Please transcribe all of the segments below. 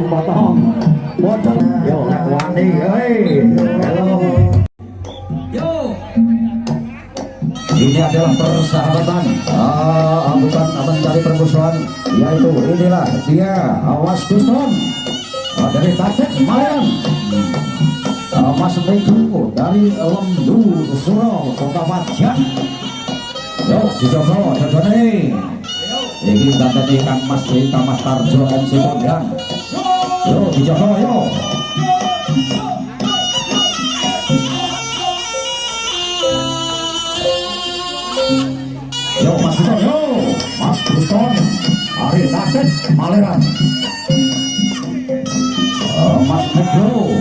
Potong. Yo, Nek Wani, halo. Yo. Ini adalah persahabatan, bukan mencari permusuhan, yaitu inilah dia Awas Piston dari Tatek Malian, Mas Mego dari Lemdu Suro Kota Padang. Yo, dijogo dodone. Iki tadi Kang Mas Tarjo MC Kondang. Yo, dijogo yo. Yo Mas Piston, yo Mas Piston dari Taket Maliran, Mas Mego.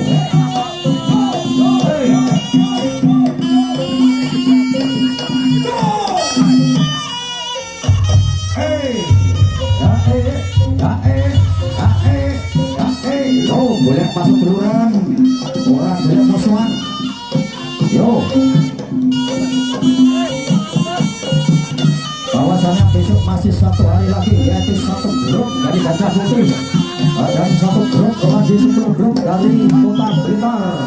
Boleh masuk beluran, orang boleh musuhan. Yo, bahwasannya besok masih satu hari lagi, yaitu satu grup dari Gajah Putih dan satu grup masih 10 grup dari Kota Blitar.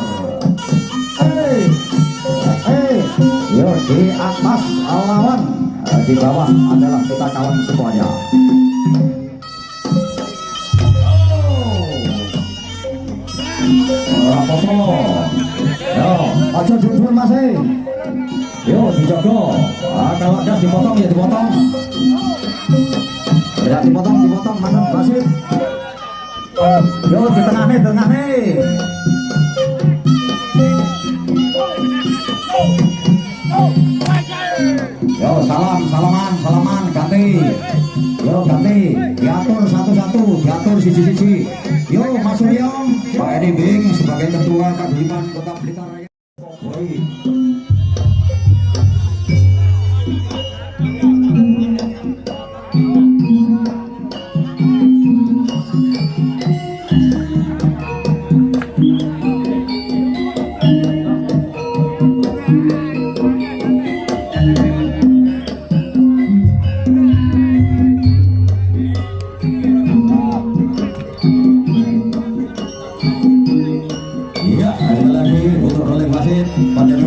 Yo, di atas lawan, di bawah adalah kita kawan semuanya. Yo, aja jujur masih. Yo, dijogo. Kalau ada dipotong ya dipotong. Tidak dipotong mana masih. Yo, di tengah nih. Yo, salaman ganti. Yo, ganti. Diatur satu-satu, diatur siji-siji. Yo, Mas Suryong, Pak Edi Bing sebagai ketua Paguyuban Kota Blitar Raya.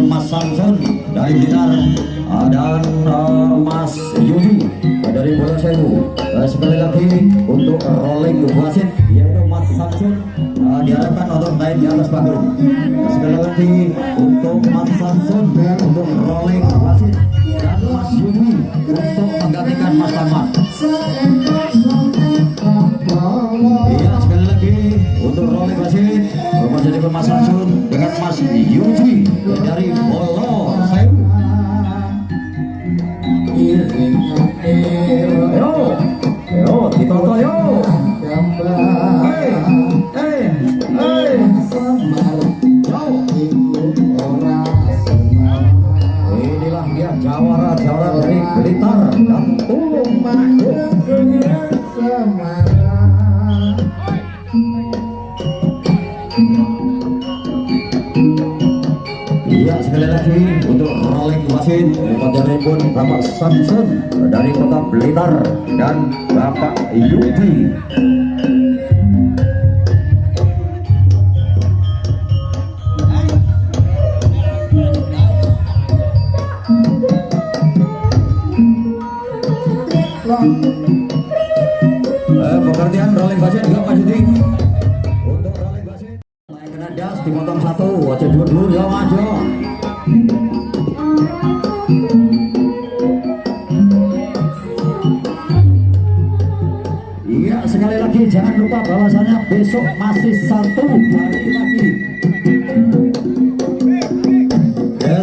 Mas Samson dari Blitar dan Mas Yudi dari Bola Sewu. Sekali lagi untuk rolling wasit yaitu Mas Samson diharapkan untuk naik di atas panggung. Sekali lagi untuk Mas Samson untuk rolling wasit dan Mas Yudi untuk menggantikan Mas Tamat. Iya, sekali lagi untuk rolling wasit menjadi Mas Samson dengan Mas Yudi dari Bolo Sewu. Yo, ditonton yo. Inilah dia jawara dari Blitar dan Tulung Iya, sekali lagi untuk rolling wasit pada Rebun Bapak Samson dari Kota Blitar dan Bapak Yudi. Pengertian rolling wasit juga Pak Yudi. Untuk rolling wasit naik kena das dipotong satu, aja dua ya maju. Iya, sekali lagi jangan lupa bahwasanya besok masih satu hari lagi.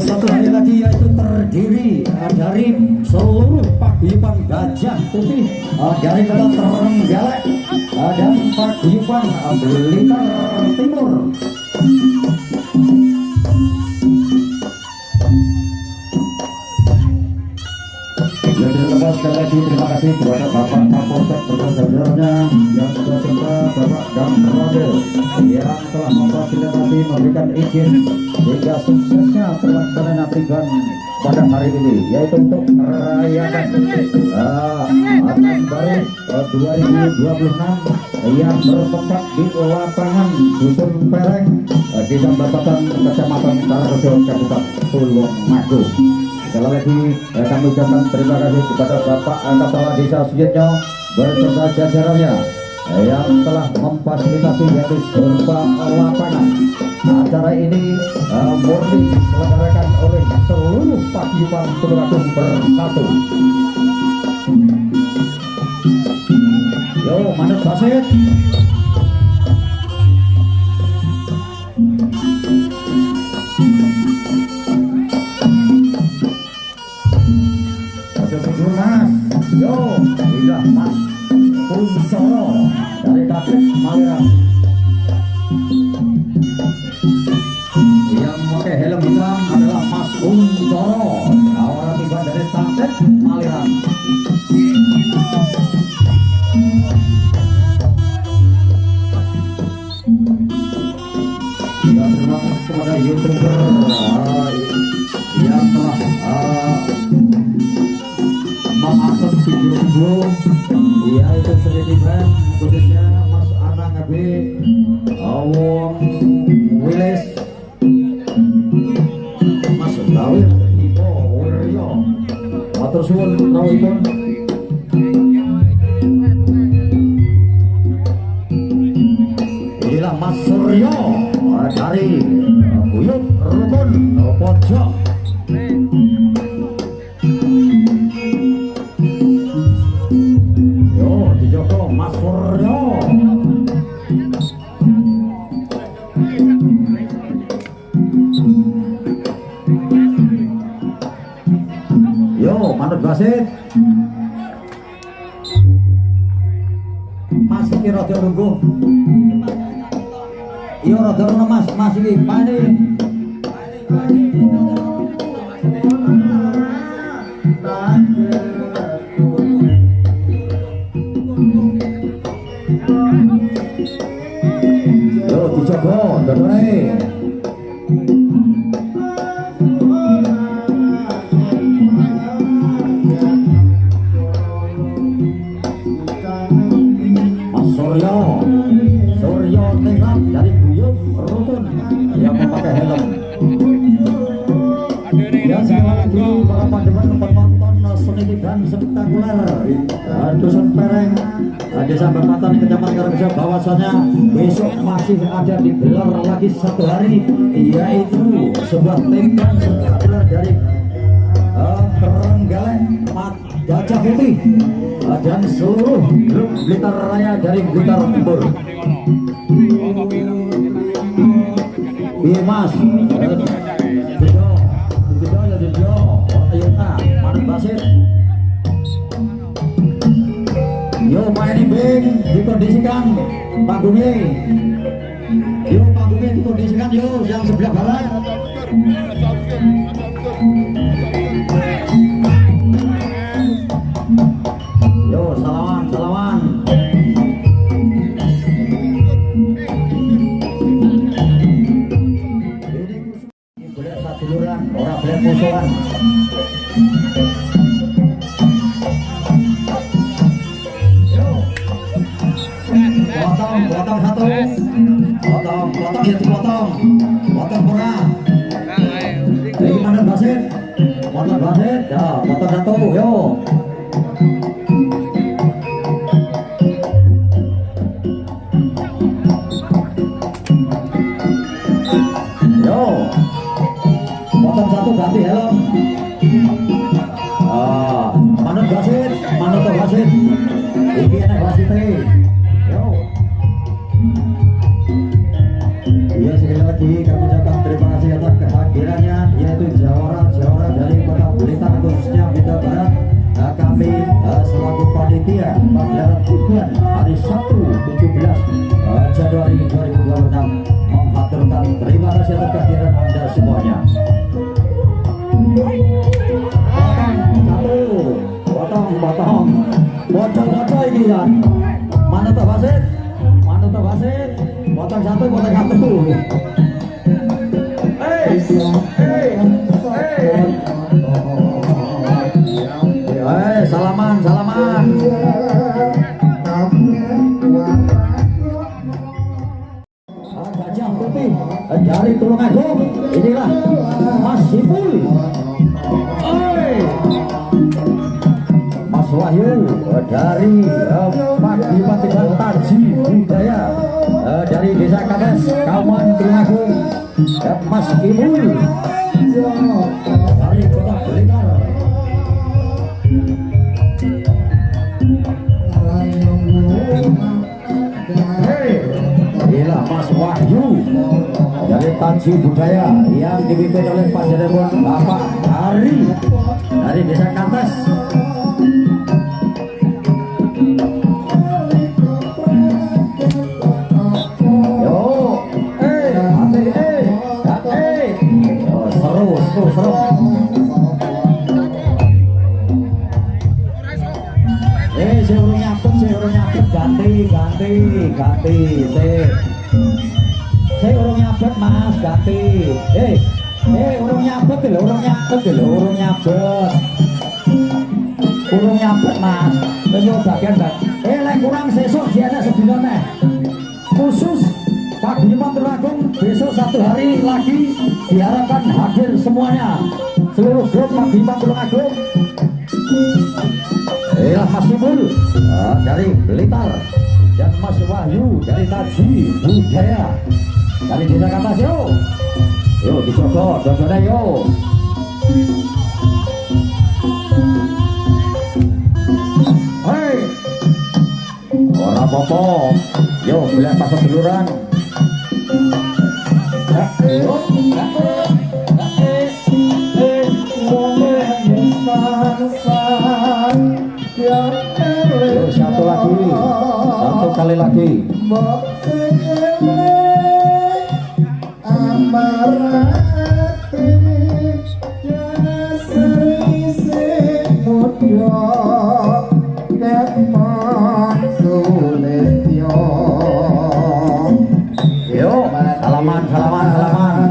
Satu hari lagi yaitu terdiri dari seluruh paguyuban Gajah Putih dari Kota Trenggalek dan paguyuban Blitar Timur. Sekali lagi terima kasih kepada Bapak Kapolsek berjajarannya yang sudah cinta Bapak dan Rodel yang telah memfasilitasi memberikan izin sehingga suksesnya pelaksanaan event pada hari ini, yaitu untuk merayakan Akan Baru 2026 yang bertempat di lapangan Dusun Pereng, Desa Bapatan, Kecamatan Tarogong, Kabupaten Tulungagung. Sekali lagi kami ucapkan terima kasih kepada Bapak Kepala Desa Suyitno beserta jajarannya yang telah memfasilitasi yaitu berupa lapangan. Acara ini murni diselenggarakan oleh seluruh paguyuban Tulungagung bersatu. Yo, manut basit. Oke, mundur Mas. Yo, iya Mas Kuncoro dari Datuk Maliran. Yang pakai helm hitam adalah Mas Kuncoro, awal tiba dari Datuk Maliran. Terima kasih kepada YouTuber yang telah mengangkat video yaitu Sri Brand, khususnya Mas Anang Abi, Awong Wiles, Mas Lawir, Ipo Wiryo, matur suwun rawuhipun. Inilah Mas Suryo dari Buyut Rukun Pojok. Yo, dijoko Mas Suryo. Yo, manut basit. Mas iki rada lungguh. Iya rada ngono Mas, Mas iki pane. Yo dicoba dodone. Mas Suryo Tingkat dari Buyut Rukun yang memakai helm. Ya, sekali lagi para penonton seni dan spektakuler Dusun Pereng, Desa Bapatan, Kecamatan Karangrejo, bahwasanya besok masih ada digelar lagi satu hari, yaitu sebuah tembang spektakuler dari Trenggalek, Gajah Putih, dan seluruh grup Blitar Raya dari Blitar Timur. Iya Mas, Dido, Toyota, manut basit. Yo main bing, dikondisikan panggungnya. Yo panggungnya dikondisikan yo yang sebelah barat. Yo salaman. Boleh satu duluran, orang boleh musuhan. Yo, potong satu, potong ya dipotong, potong murah. Ini mana basit, ya potong satu, yo. Potong satu ganti helm. Manut basit. Iki enak basite. Yo. Iya sekali lagi kami ucapkan terima kasih atas kehadirannya, yaitu jawara dari Kota Blitar khususnya Blitar Barat. Kami selaku panitia pagelaran Tuban hari Sabtu 17 Januari 2026 mengaturkan terima kasih atas kehadiran Anda semuanya. Potong bocor ini kan. Mana tuh basit? Potong satu. Hey. dari Tulungagung. Inilah Mas Sipul. Mas Wahyu dari Pagipatian Taji Budaya dari Desa Kades Kauman Tulungagung, dan Mas Imul dari Kota Blitar. Inilah Mas Wahyu dari Taji Budaya yang dipimpin oleh Pak Jenderal Bapak Hari dari Desa Kades. Seru. Saya urung nyabet ganti. Saya urung nyabet Mas, ganti. Urung nyabet Mas. Yo bagian Mbak. Lek kurang sesuk diana sedina neh. Khusus Paguyuban Tulungagung besok 1 hari lagi diharapkan hadir semuanya, seluruh grup Paguyuban Tulungagung. Mas Sipul dari Blitar dan Mas Wahyu dari Taji Budaya dari Desa Katas. Yo dijogo yo. Hei, ora apa-apa. Yo boleh pasang duluran. Satu kali lagi. Yuk, halaman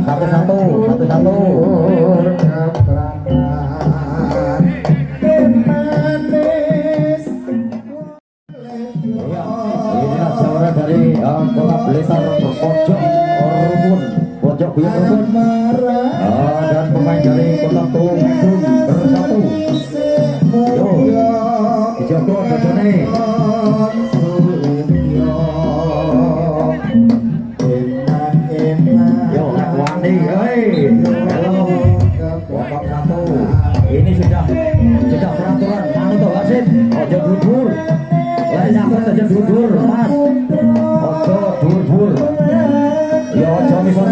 satu-satu. Inilah suara dari Kota Blitar pojok Buyut Rumpun, dan pemain dari Kota Tulungagung bersatu. Yo, dijogo dodone. Yo, nak wani, halo, pokok satu. Ini sudah peraturan. Mana tuh wasit? Ojo bubur. Lainnya apa saja bubur, Mas. Ojo bubur. Yo, ojo misor.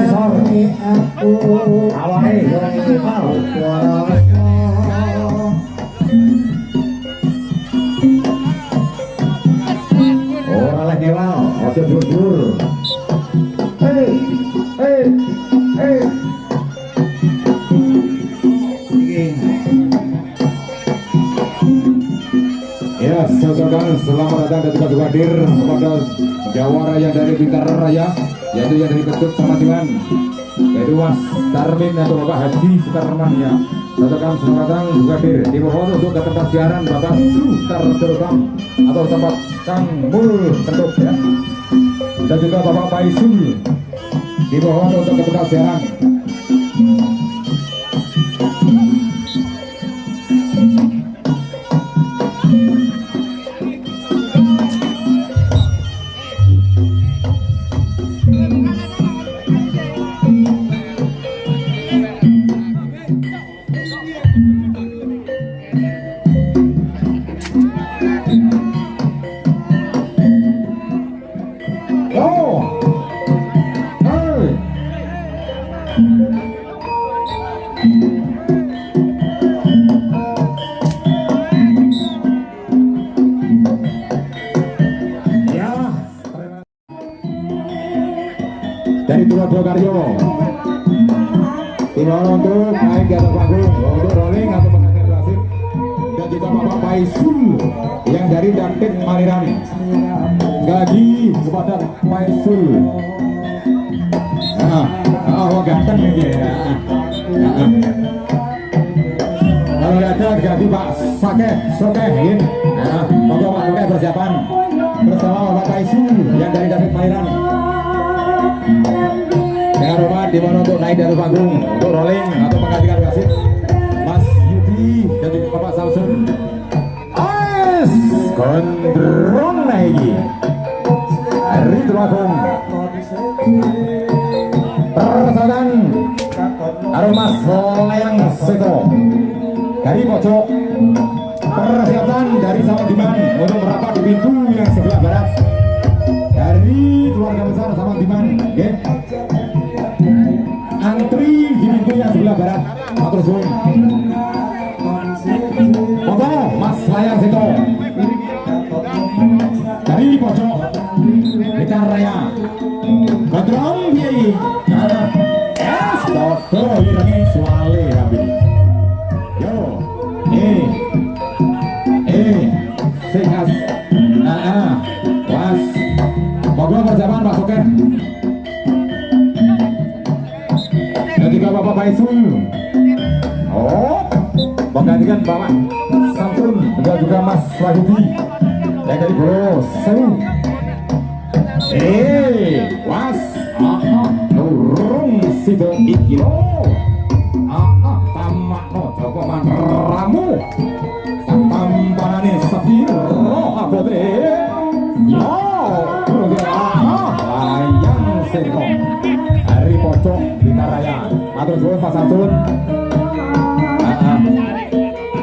Awalnya orang imal. Orang lagi imal. Ojo bubur. Ya, saudara, selamat datang dan juga hadir kepada jawara yang dari Blitar Raya, yaitu yang dari Ketut Samatiwan, yaitu Mas Tarmin atau Bapak Haji Sukarman ya. Saudara, selamat datang juga hadir. Dimohon untuk ke tempat siaran Bapak Sutar Terutam atau tempat Kang Mul Kenduk ya, dan juga Bapak Paisul. Dimohon untuk ke tempat siaran. Dari dua Karyo, timah untuk naik ke atas panggung untuk rolling atau mengangkat klasik, dan juga Bapak Paisul yang dari Daktin Malirani. Lagi kepada Paisul. Oh ganteng ini ya. Kalau ada ganti Pak Soke, ini. Bapak Soke persiapan bersama Bapak Paisul yang dari Daktin Malirani. Dengan Aroma di mana untuk naik dari panggung untuk rolling atau menggantikan wasit Mas Yudi dan juga Bapak Samsun. As gondrong naiki hari Tulakung persahabatan Aroma Layang Seto dari pojok persiapan dari Sawang Diman untuk merapat di pintu yang sebelah barat dari keluarga besar Sawang Diman. Antri di pintu yang sebelah barat. Matur suwun. Foto Mas Layang Seto dari pojok Blitar Raya. Gondrong Kiai. Es foto ini suale ambil. Yo, singas, was, moga persiapan Pak Soker. Dan juga Bapak Paisul. Oh, menggantikan Bapak Samsun dan juga Mas Wahyudi. Yang dari Bro Sewu. Was, nurung sido ikilo. Tamakno Joko Manramu. Tampanane Safiro abote. Yo, Layang Seto. Hari pojok Blitar Raya. Matur suwun Pak Samsun.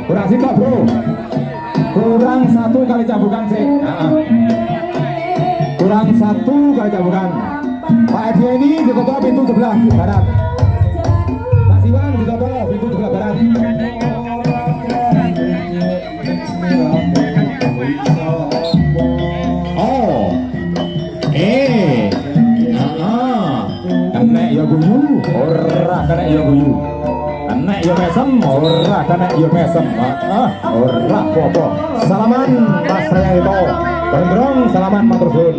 Kurang sitok bro. Kurang 1 kali cabukan sih. Kurang 1 kali cabukan. Pak Edi ini ditutup pintu sebelah barat. Mas Iwan ditutup pintu sebelah barat. Oh, kena ya guyu, ora kena ya guyu. Kena ya mesem, ora kena ya mesem. Ora apa-apa. Salaman Mas Raya itu. Gondrong salaman matur suwun.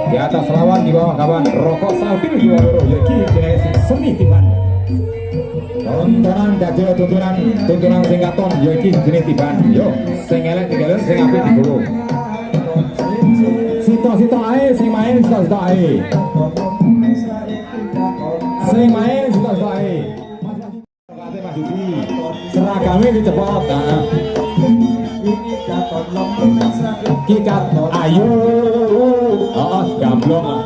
Di atas lawan di bawah kawan rokok salting di bawah yaki jenis seni tiban. Tontonan dajel tuntunan singkaton yaki jenis tiban. Yo, sing elek tinggalin sing apik digowo. Sito ae sing main sito ae. Sing main sito ae. Mas Yudi seragamnya dicepot. Kikat ayo gamblong.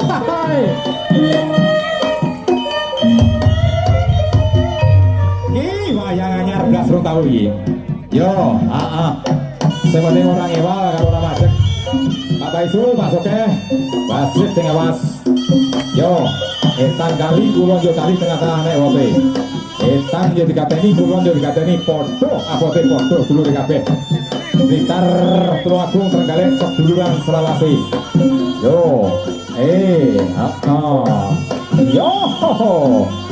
Wayang anyar blas rong tahu iki. Yo, sing penting ora ngewa karo ora macet. Pak Baisul, Pak Soke, wasit sing awas. Yo, etan kali kula yo kali tengah-tengah nek wote. Etan yo dikateni kula yo dikateni padha abote padha dulur kabeh. Blitar Tulungagung Trenggalek seduluran Selawasi. Yo, yo,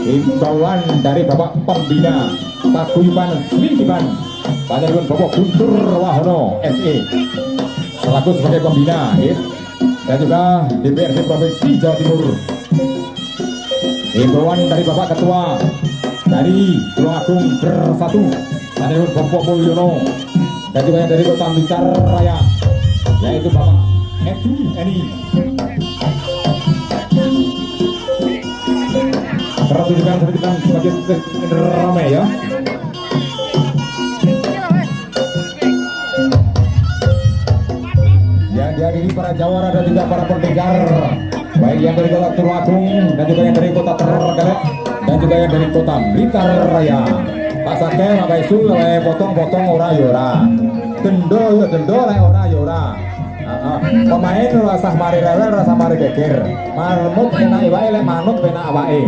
imbauan dari Bapak Pembina Paguyuban Smintiban Panjenengan Bapak Guntur Wahono SE selaku sebagai pembina dan juga DPRD Provinsi Jawa Timur. Imbauan dari Bapak Ketua dari Tulungagung Bersatu Panjenengan Bapak Mulyono dan juga yang dari Kota Blitar Raya yaitu Bapak Edi. Pertunjukan sebagai ramai ya. Yang dihadiri para jawara dan juga para pendekar, baik yang dari Kota Tulungagung dan juga yang dari Kota Trenggalek dan juga yang dari Kota Blitar Raya. Pak Sake, Pak Baisul, potong-potong ora yora, dendo ya dendo, ora yora. Pemain rasa mari rewel, rasa mari geger. Marmut enak iwae, lek manut penak awake.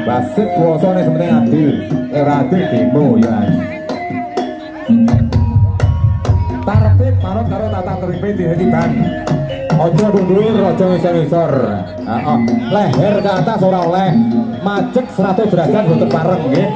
Basit kuasa nek sementing adil, ora adil demo ya. Tartib manut karo tata tertib dihentikan. Ojo dundur, ojo ngisor-ngisor. Leher ke atas ora oleh, macet 100 derajat boten pareng nggih.